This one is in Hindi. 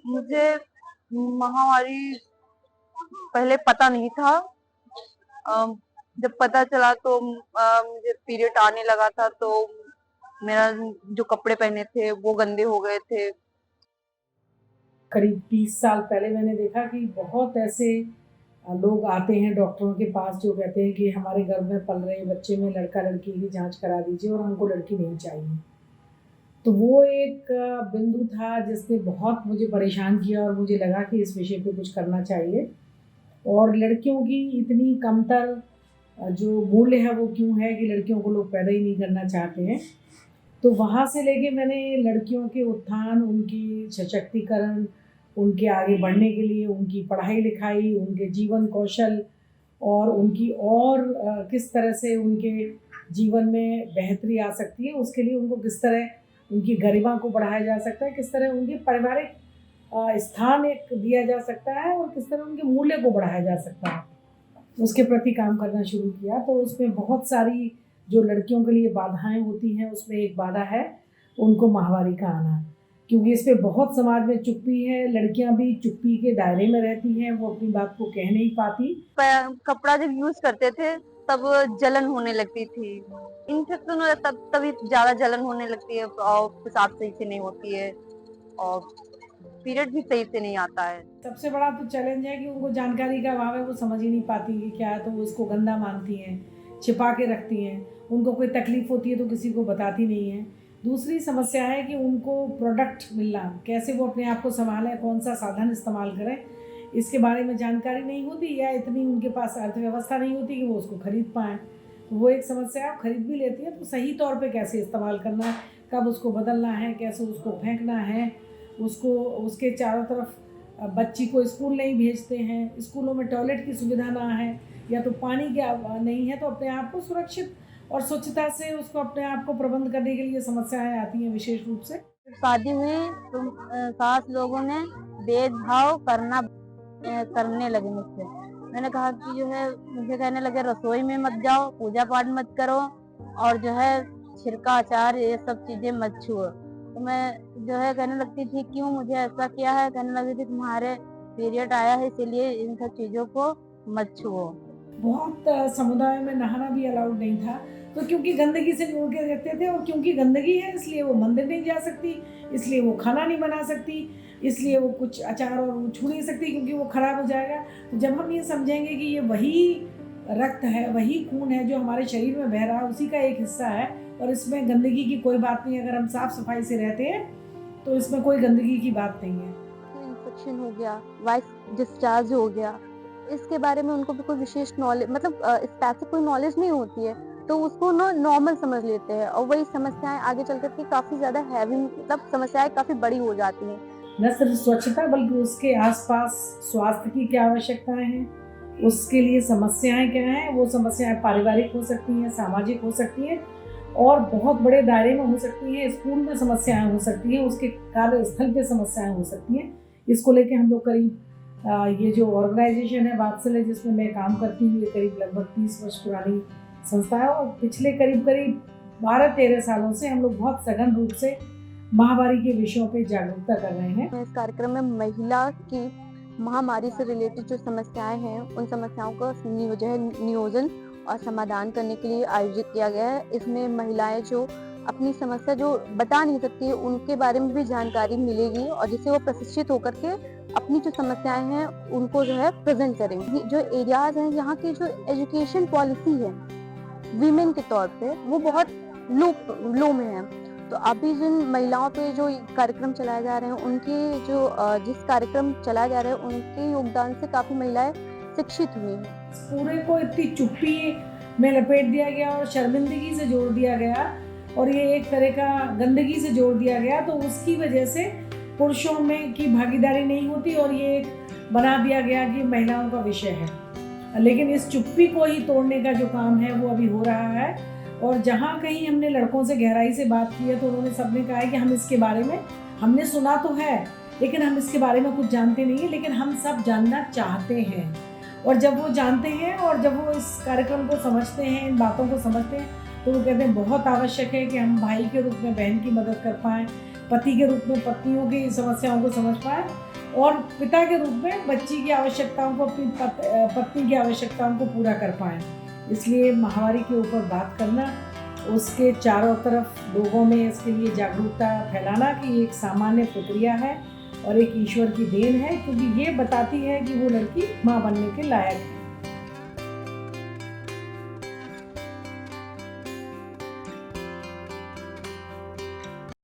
मुझे महामारी पहले पता नहीं था। जब पता चला तो मुझे पीरियड आने लगा था, तो मेरा जो कपड़े पहने थे वो गंदे हो गए थे। करीब 30 साल पहले मैंने देखा कि बहुत ऐसे लोग आते हैं डॉक्टरों के पास जो कहते हैं कि हमारे गर्भ में पल रहे बच्चे में लड़का लड़की की जांच करा दीजिए और हमको लड़की नहीं चाहिए। तो वो एक बिंदु था जिसने बहुत मुझे परेशान किया और मुझे लगा कि इस विषय पे कुछ करना चाहिए। और लड़कियों की इतनी कमतर जो मूल्य है वो क्यों है कि लड़कियों को लोग पैदा ही नहीं करना चाहते हैं। तो वहाँ से लेके मैंने लड़कियों के उत्थान, उनकी सशक्तिकरण, उनके आगे बढ़ने के लिए उनकी पढ़ाई लिखाई, उनके जीवन कौशल और उनकी और किस तरह से उनके जीवन में बेहतरी आ सकती है, उसके लिए उनको किस तरह उनकी गरिमा को बढ़ाया जा सकता है, किस तरह उनके पारिवारिक स्थान एक दिया जा सकता है और किस तरह उनके मूल्य को बढ़ाया जा सकता है, उसके प्रति काम करना शुरू किया। तो उसमें बहुत सारी जो लड़कियों के लिए बाधाएं होती हैं, उसमें एक बाधा है उनको माहवारी का आना, क्योंकि इस पर बहुत समाज में चुप्पी है। लड़कियां भी चुप्पी के दायरे में रहती हैं, वो अपनी बात को कह नहीं पाती। कपड़ा जब यूज करते थे तब जलन होने लगती थी, इन्फेक्शन हो जाता, तभी ज्यादा जलन होने लगती है और पेशाब सही से नहीं होती है और पीरियड भी सही से नहीं आता है। सबसे बड़ा तो चैलेंज है कि उनको जानकारी का अभाव है, वो समझ ही नहीं पाती कि क्या है, तो वो इसको गंदा मानती हैं, छिपा के रखती हैं। उनको कोई तकलीफ होती है तो किसी को बताती नहीं है। दूसरी समस्या है कि उनको प्रोडक्ट मिलना, कैसे वो अपने आप को संभालें, कौन सा साधन इस्तेमाल करें, इसके बारे में जानकारी नहीं होती, या इतनी उनके पास अर्थव्यवस्था नहीं होती कि वो उसको खरीद पाएँ। तो वो एक समस्या है। खरीद भी लेती है तो सही तौर पे कैसे इस्तेमाल करना है, कब उसको बदलना है, कैसे उसको फेंकना है, उसको उसके चारों तरफ बच्ची को स्कूल नहीं भेजते हैं, स्कूलों में टॉयलेट की सुविधा ना है या तो पानी की नहीं है, तो अपने आप को सुरक्षित और स्वच्छता से उसको अपने आप को प्रबंध करने के लिए समस्याएं आती हैं विशेष रूप से। शादी हुई तो सास लोगों ने भेदभाव करने लगे मुझसे। मैंने कहा कि जो है, मुझे कहने लगे रसोई में मत जाओ, पूजा पाठ मत करो और जो है छिरका अचार ये सब चीजें मत छुओ। तो मैं जो है कहने लगती थी क्यों मुझे ऐसा किया है, कहने लगी थी तुम्हारे पीरियड आया है इसीलिए इन सब चीजों को मत छुओ। बहुत समुदायों में नहाना भी अलाउड नहीं था, तो क्योंकि गंदगी से जोड़ के रहते थे और क्योंकि गंदगी है इसलिए वो मंदिर नहीं जा सकती, इसलिए वो खाना नहीं बना सकती, इसलिए वो कुछ अचार और वो छू नहीं सकती क्योंकि वो खराब हो जाएगा। तो जब हम ये समझेंगे कि ये वही रक्त है, वही खून है जो हमारे शरीर में बह रहा है, उसी का एक हिस्सा है और इसमें गंदगी की कोई बात नहीं, अगर हम साफ सफाई से रहते हैं तो इसमें कोई गंदगी की बात नहीं है। इन्फेक्शन हो गया, वाइस डिस्चार्ज हो गया, इसके बारे में उनको भी कोई विशेष नॉलेज, मतलब स्पेसिफिक कोई नॉलेज नहीं होती है, तो उसको ना नॉर्मल समझ लेते हैं और वही समस्याएं आगे चल कर के काफी ज्यादा हैवी, मतलब समस्याएं काफी बड़ी हो जाती हैं। न सिर्फ स्वच्छता बल्कि उसके आसपास स्वास्थ्य की क्या आवश्यकताएं हैं, उसके लिए समस्याएं क्या हैं। वो समस्याएं पारिवारिक हो सकती हैं, सामाजिक हो सकती हैं और बहुत बड़े दायरे में हो सकती हैं। स्कूल में समस्याएं हो सकती हैं, उसके कार्यस्थल पे समस्याएं हो सकती हैं। इसको लेके हम लोग करीब ये जो ऑर्गेनाइजेशन है वात्सल्य जिसमें मैं काम करती हूँ, ये करीब लगभग 30 वर्ष पुरानी संस्था है और पिछले करीब 12-13 सालों से हम लोग बहुत सघन रूप से महामारी के विषयों पे जागरूकता कर रहे हैं। इस कार्यक्रम में महिला की महामारी से रिलेटेड जो समस्याएं हैं उन समस्याओं का नियोजन और समाधान करने के लिए आयोजित किया गया है। इसमें महिलाएं जो अपनी समस्या जो बता नहीं सकती उनके बारे में भी जानकारी मिलेगी और जिससे वो प्रशिक्षित होकर के अपनी जो समस्याएं हैं उनको जो है प्रेजेंट करेंगे। जो एरियाज हैं यहाँ की जो एजुकेशन पॉलिसी है वीमेन के तौर पे वो बहुत लो में है, तो अभी जिन महिलाओं पे जो कार्यक्रम चलाए जा रहे हैं उनके जो जिस कार्यक्रम चलाया जा रहा है उनके योगदान से काफी महिलाएं शिक्षित हुई हैं। पूरे को इतनी चुप्पी में लपेट दिया गया और शर्मिंदगी से जोड़ दिया गया और ये एक तरह का गंदगी से जोड़ दिया गया, तो उसकी वजह से पुरुषों में की भागीदारी नहीं होती और ये एक बना दिया गया कि महिलाओं का विषय है। लेकिन इस चुप्पी को ही तोड़ने का जो काम है वो अभी हो रहा है और जहाँ कहीं हमने लड़कों से गहराई से बात की है तो उन्होंने सबने कहा है कि हम इसके बारे में हमने सुना तो है लेकिन हम इसके बारे में कुछ जानते नहीं है, लेकिन हम सब जानना चाहते हैं। और जब वो जानते हैं और जब वो इस कार्यक्रम को समझते हैं, इन बातों को समझते हैं, तो वो कहते हैं बहुत आवश्यक है कि हम भाई के रूप में बहन की मदद कर पाएँ, पति के रूप में पत्नियों की समस्याओं को समझ पाए और पिता के रूप में बच्ची की आवश्यकताओं को, अपनी पत्नी की आवश्यकताओं को पूरा कर पाएँ। इसलिए महामारी के ऊपर बात करना, उसके चारों तरफ लोगों में इसके लिए जागरूकता फैलाना कि एक सामान्य प्रक्रिया है और एक ईश्वर की देन है, क्योंकि ये बताती है कि वो लड़की माँ बनने के लायक है।